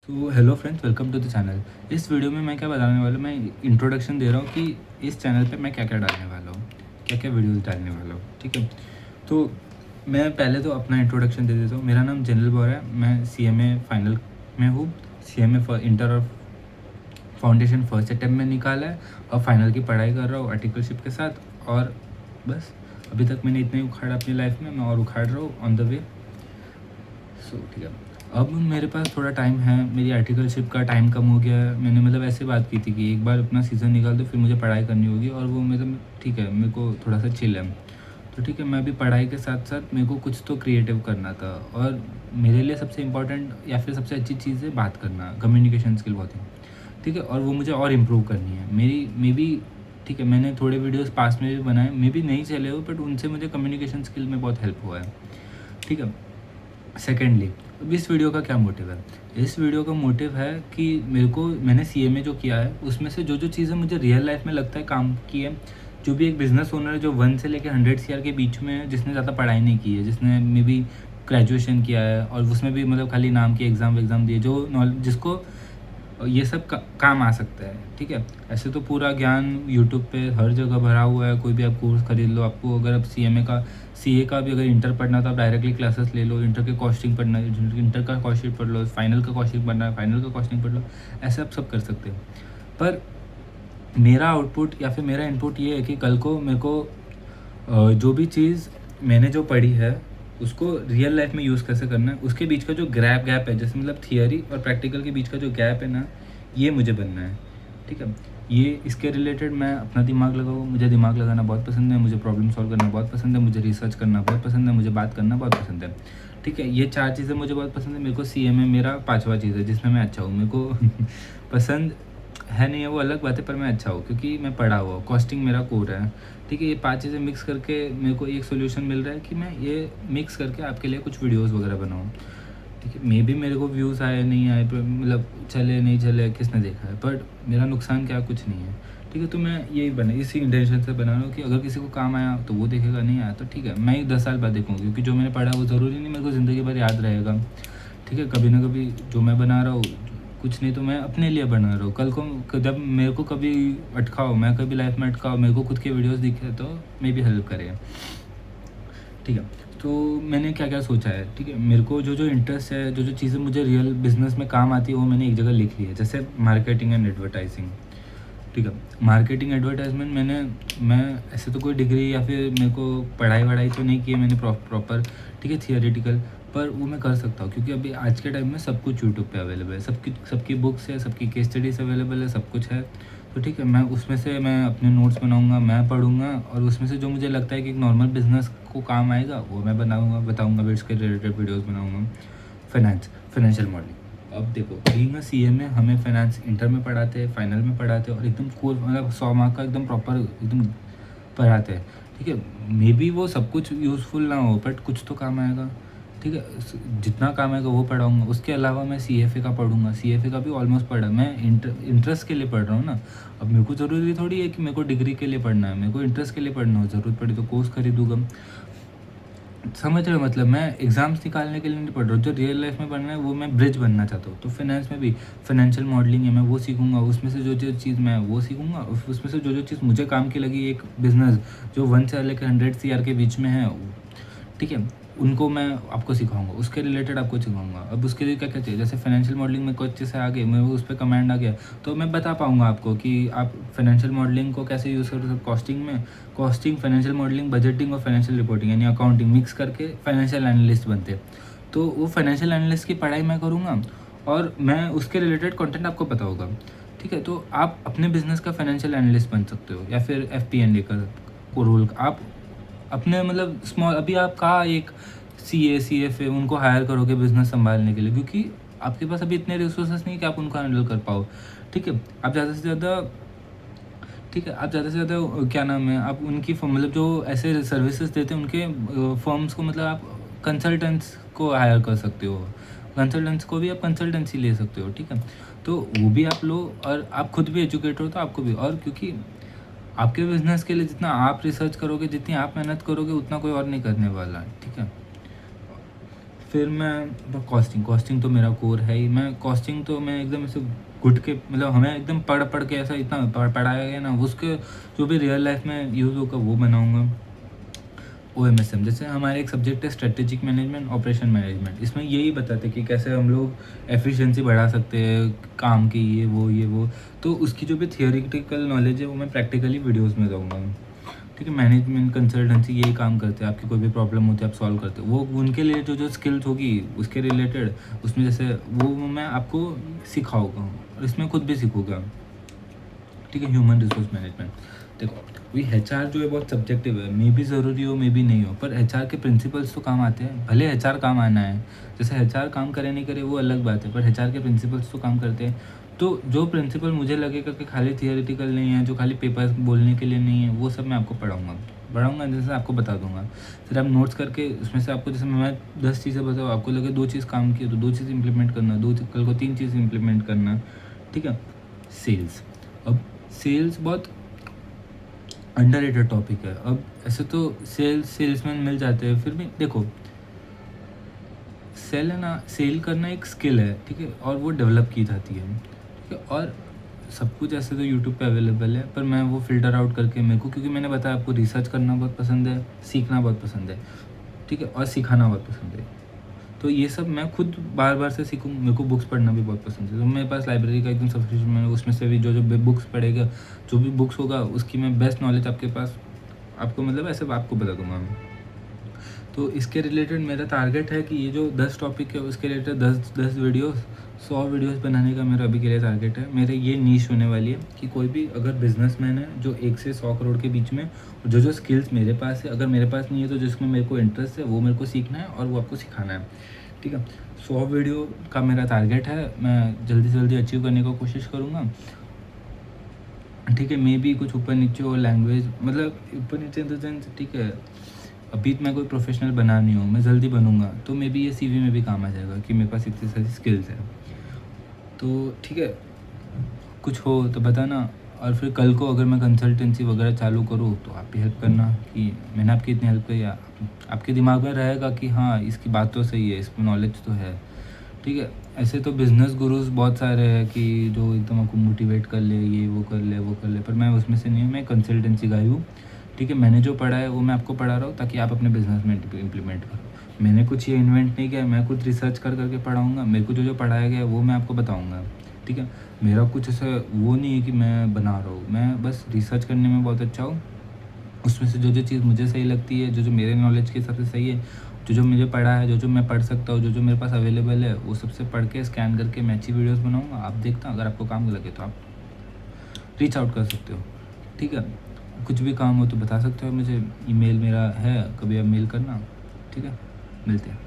तो hello friends, welcome to the channel. इस video में मैं क्या बताने वाला हूँ, मैं इंट्रोडक्शन दे रहा हूँ कि इस चैनल पे मैं क्या क्या डालने वाला हूँ, क्या क्या वीडियोस डालने वाला हूँ। ठीक है, तो मैं पहले तो अपना इंट्रोडक्शन दे देता हूँ। मेरा नाम जनरल बौर है। मैं CMA फाइनल में हूँ। CMA इंटर और फाउंडेशन फर्स्ट अटैम्प्ट में निकाला है और फाइनल की पढ़ाई कर रहा हूँ आर्टिकलशिप के साथ। और बस अभी तक मैंने इतना ही उखाड़ा अपनी लाइफ में, मैं और उखाड़ रहा हूँ ऑन द वे। ठीक है, अब मेरे पास थोड़ा टाइम है। मेरी आर्टिकलशिप का टाइम कम हो गया है। मैंने मतलब ऐसे बात की थी कि एक बार अपना सीज़न निकाल दो, फिर मुझे पढ़ाई करनी होगी, और वो मतलब ठीक है, मेरे को थोड़ा सा चिल है। तो ठीक है, मैं अभी पढ़ाई के साथ साथ मेरे को कुछ तो क्रिएटिव करना था, और मेरे लिए सबसे इम्पॉर्टेंट या फिर सबसे अच्छी चीज़ है बात करना, कम्युनिकेशन स्किल बहुत है। ठीक है, और वो मुझे और इम्प्रूव करनी है। मेरी मे बी ठीक है, मैंने थोड़े वीडियोस पास में भी बनाए, मे बी नहीं चले हो, बट उनसे मुझे कम्युनिकेशन स्किल में बहुत हेल्प हुआ है। ठीक है, सेकेंडली, इस वीडियो का क्या मोटिव है? इस वीडियो का मोटिव है कि मैंने CMA जो किया है, उसमें से जो जो चीज़ें मुझे रियल लाइफ में लगता है काम की है। जो भी एक बिज़नेस ओनर है जो 1 से लेकर 100 CR के बीच में है, जिसने ज़्यादा पढ़ाई नहीं की है, जिसने मे बी ग्रेजुएशन किया है और उसमें भी मतलब खाली नाम के एग्ज़ाम दिए, जो नॉलेज जिसको ये सब काम आ सकता है। ठीक है, ऐसे तो पूरा ज्ञान यूट्यूब पे हर जगह भरा हुआ है। कोई भी आप कोर्स खरीद लो। आपको अगर आप CA का भी अगर इंटर पढ़ना, तो आप डायरेक्टली क्लासेस ले लो। इंटर के कॉस्टिंग पढ़ना है, इंटर का कॉस्टिंग पढ़ लो। फाइनल का कॉस्टिंग पढ़ना है, फाइनल का कॉस्टिंग पढ़ लो। ऐसे आप सब कर सकते हो। पर मेरा आउटपुट या फिर मेरा इनपुट ये है कि कल को मेरे को जो भी चीज़ मैंने जो पढ़ी है उसको रियल लाइफ में यूज़ कैसे करना है, उसके बीच का जो गैप है, जैसे मतलब थियरी और प्रैक्टिकल के बीच का जो गैप है ना, ये मुझे बनना है। ठीक है, ये इसके रिलेटेड मैं अपना दिमाग लगाऊँ। मुझे दिमाग लगाना बहुत पसंद है, मुझे प्रॉब्लम सॉल्व करना बहुत पसंद है, मुझे रिसर्च करना बहुत पसंद है, मुझे बात करना बहुत पसंद है। ठीक है, ये 4 चीज़ें मुझे बहुत पसंद है। मेरे को CMA मेरा 5वां चीज़ है जिसमें मैं अच्छा हूँ। मेरे को पसंद है नहीं है वो अलग बात है, पर मैं अच्छा हूँ क्योंकि मैं पढ़ा हुआ हूँ। कॉस्टिंग मेरा कोर है। ठीक है, ये 5 चीज़ें मिक्स करके मेरे को एक सॉल्यूशन मिल रहा है कि मैं ये मिक्स करके आपके लिए कुछ वीडियोस वगैरह बनाऊँ। ठीक है, मे बी मेरे को व्यूज़ आए नहीं आए, पर मतलब चले नहीं चले, किसने देखा है, बट मेरा नुकसान क्या, कुछ नहीं है। ठीक है, तो मैं यही इसी इंटेंशन से बना रहा हूँ कि अगर किसी को काम आया तो वो देखेगा, नहीं आया तो ठीक है, मैं ही 10 साल बाद देखूँगा, क्योंकि जो मैंने पढ़ा वो ज़रूरी नहीं मेरे को ज़िंदगी भर याद रहेगा। ठीक है, कभी ना कभी जो मैं बना रहा हूँ, कुछ नहीं तो मैं अपने लिए बना रहा हूँ। कल को जब मेरे को कभी अटकाओ, मैं कभी लाइफ में अटकाओ, मेरे को खुद के वीडियोस दिखे तो मे बी हेल्प करे। ठीक है, तो मैंने क्या क्या सोचा है। ठीक है, मेरे को जो जो इंटरेस्ट है, जो जो चीज़ें मुझे रियल बिजनेस में काम आती है, वो मैंने एक जगह लिख ली है। जैसे मार्केटिंग एंड एडवर्टाइजिंग। ठीक है, मार्केटिंग एडवर्टाइजमेंट मैं ऐसे तो कोई डिग्री या फिर मेरे को पढ़ाई वढ़ाई तो नहीं की है मैंने प्रॉपर। ठीक है, थियोरेटिकल, पर वो मैं कर सकता हूँ क्योंकि अभी आज के टाइम में सब कुछ यूट्यूब पे अवेलेबल है। सबकी बुक्स है, सबकी केस स्टडीज अवेलेबल है, सब कुछ है। तो ठीक है, मैं उसमें से मैं अपने नोट्स बनाऊँगा, मैं पढ़ूँगा, और उसमें से जो मुझे लगता है कि एक नॉर्मल बिजनेस को काम आएगा वो मैं बताऊँगा, फिर उसके रिलेटेड वीडियोज़ बनाऊँगा। Financial modelling. अब देखो, बीइंग अ CMA हमें फाइनेंस इंटर में पढ़ाते हैं, फाइनल में पढ़ाते हैं, और एकदम कोर मतलब 100 मार्क का एकदम प्रॉपर एकदम पढ़ाते हैं। ठीक है, मे बी वो सब कुछ यूज़फुल ना हो, बट कुछ तो काम आएगा। ठीक है, जितना काम आएगा वो पढ़ाऊँगा। उसके अलावा मैं CFA का पढ़ूँगा। CFA का भी ऑलमोस्ट पढ़ा। मैं इंटरेस्ट के लिए पढ़ रहा हूँ ना। अब मेरे को ज़रूरी थोड़ी है कि मेरे को डिग्री के लिए पढ़ना है। मेरे को इंटरेस्ट के लिए पढ़ना हो, ज़रूरत पड़ी तो कोर्स खरीदूँगा। समझ रहे हो? मतलब मैं एग्ज़ाम्स निकालने के लिए नहीं पढ़ रहा हूँ। जो रियल लाइफ में बनना है वो मैं ब्रिज बनना चाहता हूँ। तो फाइनेंस में भी फाइनेंशियल मॉडलिंग है, मैं वो सीखूँगा। उसमें से जो जो चीज़ मैं वो सीखूँगा, उसमें से जो जो चीज़ मुझे काम की लगी, एक बिज़नेस जो 1 से लेकर 100 CR के बीच में है, ठीक है, उनको मैं आपको सिखाऊँगा, उसके रिलेटेड आपको सिखाऊँगा। अब उसके लिए क्या-क्या चाहिए, जैसे फाइनेंशियल मॉडलिंग में कुछ चीज़ें आ गई, मैं वो उस पे कमांड आ गया, तो मैं बता पाऊँगा आपको कि आप फाइनेंशियल मॉडलिंग को कैसे यूज़ कर सकते हो कॉस्टिंग में। कॉस्टिंग, फाइनेंशियल मॉडलिंग, बजटिंग और फाइनेंशियल रिपोर्टिंग यानी अकाउंटिंग मिक्स करके फाइनेंशियल एनालिस्ट बनते हैं। तो वो फाइनेंशियल एनालिस्ट की पढ़ाई मैं करूँगा, और मैं उसके रिलेटेड कंटेंट आपको पता होगा। ठीक है, तो आप अपने बिज़नेस का फाइनेंशियल एनालिस्ट बन सकते हो, या फिर FP&A का को रोल आप अपने मतलब स्मॉल, अभी आप कहाँ एक CA, CFA उनको हायर करोगे बिज़नेस सँभालने के लिए, क्योंकि आपके पास अभी इतने रिसोर्सेज़ नहीं है कि आप उनको हैंडल कर पाओ। ठीक है, आप ज़्यादा से ज़्यादा ठीक है, आप ज़्यादा से ज़्यादा क्या नाम है, आप उनकी मतलब जो ऐसे सर्विसेज़ देते हैं उनके फर्म्स को, मतलब आप कंसल्टेंट्स को हायर कर सकते हो। कंसल्टेंट्स को भी आप कंसल्टेंसी ले सकते हो। ठीक है, तो वो भी आप लो, और आप खुद भी एजुकेट हो तो आपको भी, और क्योंकि आपके बिज़नेस के लिए जितना आप रिसर्च करोगे, जितनी आप मेहनत करोगे, उतना कोई और नहीं करने वाला है। ठीक है? फिर मैं कॉस्टिंग तो मेरा कोर है ही। मैं कॉस्टिंग तो मैं एकदम ऐसे घुट के, मतलब हमें एकदम पढ़ के ऐसा इतना पढ़ाया गया ना, उसके जो भी रियल लाइफ में यूज़ होगा वो बनाऊँगा। OMSM जैसे हमारे एक सब्जेक्ट है स्ट्रेटेजिक मैनेजमेंट, ऑपरेशन मैनेजमेंट। इसमें यही बताते हैं कि कैसे हम लोग एफिशिएंसी बढ़ा सकते हैं काम की, ये वो। तो उसकी जो भी थियोरेटिकल नॉलेज है वो मैं प्रैक्टिकली वीडियोस में दूँगा। ठीक है, मैनेजमेंट कंसल्टेंसी यही काम करते हैं, आपकी कोई भी प्रॉब्लम होती है आप सॉल्व करते हो, वो उनके लिए जो स्किल्स होगी उसके रिलेटेड, उसमें जैसे वो मैं आपको सिखाऊँगा और इसमें खुद भी सीखूँगा। ठीक है, ह्यूमन रिसोर्स मैनेजमेंट। देखो वही HR जो है बहुत सब्जेक्टिव है, मे भी ज़रूरी हो मे भी नहीं हो, पर HR के प्रिंसिपल्स तो काम आते हैं। भले HR काम आना है, जैसे HR काम करे नहीं करे वो अलग बात है, पर HR के प्रिंसिपल्स तो काम करते हैं। तो जो प्रिंसिपल मुझे लगेगा कि खाली थियोरेटिकल नहीं है, जो खाली पेपर बोलने के लिए नहीं है, वो सब मैं आपको पढ़ाऊँगा जैसे आपको बता दूँगा। फिर आप नोट्स करके उसमें से आपको, जैसे मैं 10 चीज़ें बताऊँ, आपको लगे 2 चीज़ काम की है तो 2 चीज़ इम्प्लीमेंट करना, कल को 3 चीज़ इम्प्लीमेंट करना। ठीक है, सेल्स। अब सेल्स बहुत अंडररेटेड टॉपिक है। अब ऐसे तो सेल्समैन मिल जाते हैं, फिर भी देखो सेल है ना, सेल करना एक स्किल है, ठीक है, और वो डेवलप की जाती है, ठीक है। और सब कुछ ऐसे तो यूट्यूब पे अवेलेबल है, पर मैं वो फ़िल्टर आउट करके मेरे को, क्योंकि मैंने बताया आपको रिसर्च करना बहुत पसंद है, सीखना बहुत पसंद है, ठीक है, और सिखाना बहुत पसंद है। तो ये सब मैं खुद बार-बार से सीखूँ, मेरे को बुक्स पढ़ना भी बहुत पसंद है। तो मेरे पास लाइब्रेरी का एकदम सब्सक्रिप्शन, मैंने उसमें से भी जो बुक्स पढ़ेगा, जो भी बुक्स होगा उसकी मैं बेस्ट नॉलेज आपके पास, आपको मतलब ऐसे आपको बता दूँगा मैं। तो इसके रिलेटेड मेरा टारगेट है कि ये जो 10 टॉपिक है उसके रिलेटेड 10 वीडियोस, 100 वीडियोस बनाने का मेरा अभी के लिए टारगेट है। मेरे ये नीश होने वाली है कि कोई भी अगर बिजनेसमैन है जो 1 से 100 करोड़ के बीच में, जो स्किल्स मेरे पास है, अगर मेरे पास नहीं है तो जिसमें मेरे को इंटरेस्ट है वो मेरे को सीखना है और वो आपको सिखाना है। ठीक है, 100 वीडियो का मेरा टारगेट है, मैं जल्दी से जल्दी अचीव करने की कोशिश करूँगा। ठीक है, मे बी कुछ ऊपर नीचे हो लैंग्वेज, मतलब ऊपर नीचे इन द सेंस, ठीक है, अभी मैं कोई प्रोफेशनल बना नहीं हूँ, मैं जल्दी बनूँगा तो मे बी ये CV में भी काम आ जाएगा कि मेरे पास इतनी सारी स्किल्स हैं। तो ठीक है, कुछ हो तो बताना। और फिर कल को अगर मैं कंसल्टेंसी वगैरह चालू करूँ तो आप भी हेल्प करना कि मैंने आपकी इतनी हेल्प करी, आपके दिमाग में रहेगा कि हाँ इसकी बात तो सही है, इसमें नॉलेज तो है। ठीक है, ऐसे तो बिज़नेस गुरुज़ बहुत सारे हैं कि जो एकदम आपको मोटिवेट कर ले, ये वो कर ले वो कर ले, पर मैं उसमें से नहीं हूँ, मैं कंसल्टेंसी गाई हूँ। ठीक है, मैंने जो पढ़ा है वो मैं आपको पढ़ा रहा हूँ ताकि आप अपने बिज़नेस में इम्प्लीमेंट करो। मैंने कुछ ये इन्वेंट नहीं किया, मैं खुद रिसर्च करके पढ़ाऊँगा, मेरे को जो पढ़ाया गया है वो मैं आपको बताऊँगा। ठीक है, मेरा कुछ ऐसा वो नहीं है कि मैं बना रहा हूँ, मैं बस रिसर्च करने में बहुत अच्छा हूँ। उसमें से जो चीज़ मुझे सही लगती है, जो मेरे नॉलेज के हिसाब से सही है, जो मुझे पढ़ा है, जो मैं पढ़ सकता हूँ, जो मेरे पास अवेलेबल है, वो सबसे पढ़ के स्कैन करके मैं अच्छी वीडियोस बनाऊँगा। आप देखना, अगर आपको काम लगे तो आप रीच आउट कर सकते हो। ठीक है, कुछ भी काम हो तो बता सकते हो मुझे, ईमेल मेरा है, कभी आप मेल करना। ठीक है, मिलते हैं।